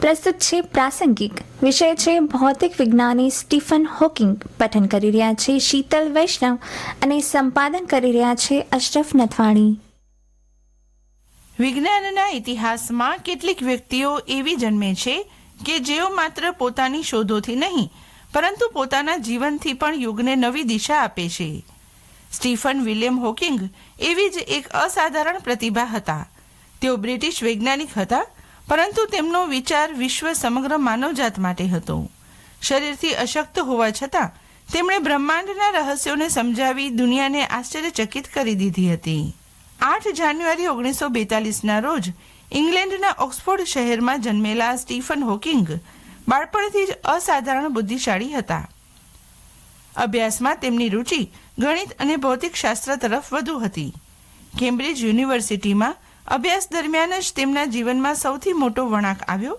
પ્રસ્તુત છે પ્રાસંગિક વિષય છે ભૌતિક વિજ્ઞાની સ્ટીફન હોકિંગ. પઠન કરી રહ્યા છે શીતલ વૈષ્ણવ અને સંપાદન કરી રહ્યા છે અશરફ નથવાણી. વિજ્ઞાનના ઇતિહાસમાં કેટલીક વ્યક્તિઓ એવી જન્મે છે કે જેઓ માત્ર પોતાની શોધોથી નહીં પરંતુ પોતાના જીવનથી પણ યુગને નવી દિશા આપે છે. સ્ટીફન વિલિયમ હોકિંગ એવી જ એક અસાધારણ પ્રતિભા હતા. તેઓ બ્રિટિશ વૈજ્ઞાનિક હતા, પરંતુ તેમનો વિચાર વિશ્વ સમગ્ર માનવજાત માટે હતો. શરીરથી અશક્ત હોવા છતાં તેમણે બ્રહ્માંડના રહસ્યોને સમજાવી દુનિયાને આશ્ચર્યચકિત કરી દીધી હતી. 8 જાન્યુઆરી 1942ના રોજ ઇંગ્લેન્ડના ઓક્સફોર્ડ શહેરમાં જન્મેલા સ્ટીફન હોકિંગ બાળપણથી જ અસાધારણ બુદ્ધિશાળી હતા. અભ્યાસમાં તેમની રુચિ ગણિત અને ભૌતિકશાસ્ત્ર તરફ વધુ હતી. કેમ્બ્રિજ યુનિવર્સિટીમાં અભ્યાસ દરમિયાન જ તેમના જીવનમાં સૌથી મોટો વળાંક આવ્યો.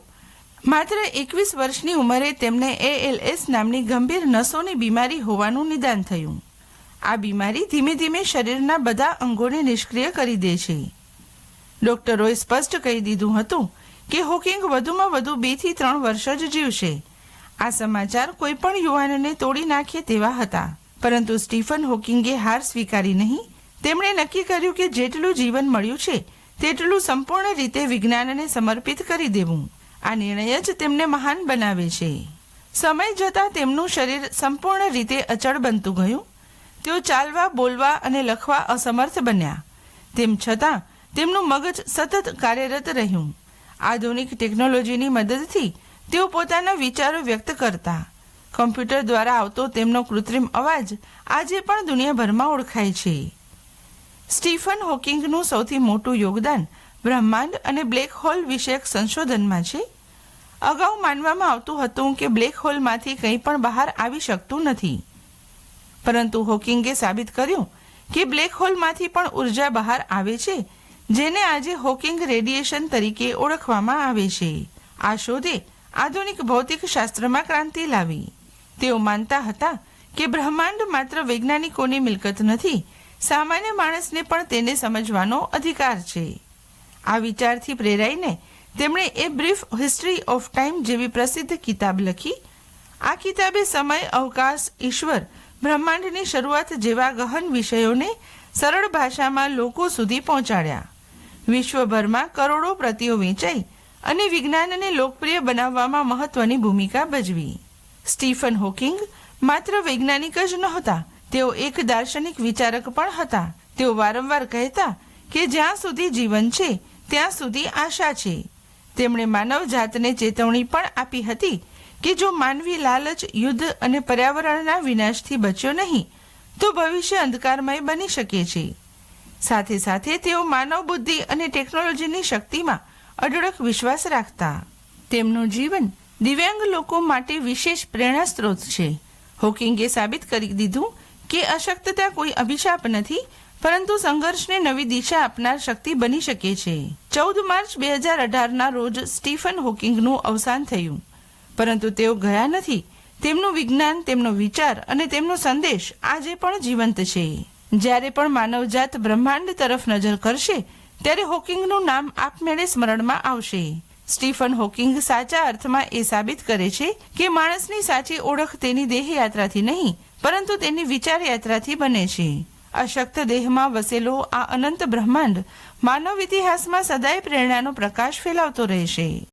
માત્ર 21 વર્ષની ઉંમરે તેમને ALS નામની ગંભીર નસોની બીમારી હોવાનું નિદાન થયું. આ બીમારી ધીમે ધીમે શરીરના બધા અંગોને નિષ્ક્રિય કરી દે છે. ડોક્ટરોએ સ્પષ્ટ કહી દીધું હતું કે હોકિંગ વધુમાં વધુ 2 થી 3 વર્ષ જ જીવશે. આ સમાચાર કોઈ પણ યુવાનને તોડી નાખે તેવા હતા. પરંતુ સ્ટીફન હોકિંગે હાર સ્વીકારી નહીં. તેમણે નક્કી કર્યું કે જેટલું જીવન મળ્યું છે તેટલું સંપૂર્ણ રીતે વિજ્ઞાનને સમર્પિત કરી દેવું. આ નિર્ણય જ તેમને મહાન બનાવે છે. સમય જતાં તેમનું શરીર સંપૂર્ણ રીતે અચળ બનતું ગયું. તેઓ ચાલવા, બોલવા અને લખવા અસમર્થ બન્યા. તેમ છતાં તેમનું મગજ સતત કાર્યરત રહ્યું. આધુનિક ટેકનોલોજીની મદદથી તેઓ પોતાના વિચારો વ્યક્ત કરતા. કમ્પ્યુટર દ્વારા આવતો તેમનો કૃત્રિમ અવાજ આજે પણ દુનિયાભરમાં ઓળખાય છે. સ્ટીફન હોકિંગનું સૌથી મોટું યોગદાન બ્રહ્માંડ અને બ્લેક હોલ વિષયક સંશોધનમાં છે. અગાઉ માનવામાં આવતું હતું કે બ્લેક હોલમાંથી કંઈ પણ બહાર આવી શકતું નથી. પરંતુ હોકિંગે સાબિત કર્યું કે બ્લેક હોલમાંથી પણ ઉર્જા બહાર આવે છે, જેને આજે હોકિંગ રેડિયેશન તરીકે ઓળખવામાં આવે છે. આ શોધે આધુનિક ભૌતિક શાસ્ત્રમાં ક્રાંતિ લાવી. તેઓ માનતા હતા કે બ્રહ્માંડ માત્ર વૈજ્ઞાનિકોની મિલકત નથી, સામાન્ય માણસને પણ તેને સમજવાનો અધિકાર છે. આ વિચારથી પ્રેરાઈને તેમણે એ બ્રીફ હિસ્ટ્રી ઓફ ટાઈમ જેવી પ્રસિદ્ધ કિતાબ લખી. આ કિતાબે સમય, અવકાશ, ઈશ્વર, બ્રહ્માંડની શરૂઆત જેવા ગહન વિષયોને સરળ ભાષામાં લોકો સુધી પહોંચાડ્યા. વિશ્વભરમાં કરોડો પ્રતિઓ વેચાઈ અને વિજ્ઞાનને લોકપ્રિય બનાવવામાં મહત્વની ભૂમિકા ભજવી. સ્ટીફન હોકિંગ માત્ર વૈજ્ઞાનિક જ નહોતા, તેઓ એક દાર્શનિક વિચારક પણ હતા. તેઓ વારંવાર કહેતા કે જ્યાં સુધી જીવન છે ત્યાં સુધી આશા છે. તેમણે માનવ જાતને ચેતવણી પણ આપી હતી કે જો માનવી લાલચ, યુદ્ધ અને પર્યાવરણના વિનાશથી બચ્યો નહીં તો ભવિષ્ય અંધકારમય બની શકે છે. સાથે સાથે તેઓ માનવ બુદ્ધિ અને ટેકનોલોજીની શક્તિમાં અઢળક વિશ્વાસ રાખતા. તેમનું જીવન દિવ્યાંગ લોકો માટે વિશેષ પ્રેરણા સ્ત્રોત છે. હોકિંગે સાબિત કરી દીધું કે અશક્તતા કોઈ અભિશાપ નથી, પરંતુ સંઘર્ષને નવી દિશા આપનાર શક્તિ બની શકે છે. 14 માર્ચ 2018ના રોજ સ્ટીફન હોકિંગનું અવસાન થયું, પરંતુ તેઓ ગયા નથી. તેમનું વિજ્ઞાન, તેમનો વિચાર અને તેમનો સંદેશ આજે પણ જીવંત છે. જ્યારે પણ માનવજાત બ્રહ્માંડ તરફ નજર કરશે ત્યારે હોકિંગનું નામ આપમેળે સ્મરણમાં આવશે. સ્ટીફન હોકિંગ સાચા અર્થમાં એ સાબિત કરે છે કે માણસની સાચી ઓળખ તેની દેહયાત્રાથી નહીં પરંતુ તેની વિચાર યાત્રાથી બને છે. અશક્ત દેહમાં વસેલો આ અનંત બ્રહ્માંડ માનવ ઇતિહાસમાં સદાય પ્રેરણાનો પ્રકાશ ફેલાવતો રહેશે.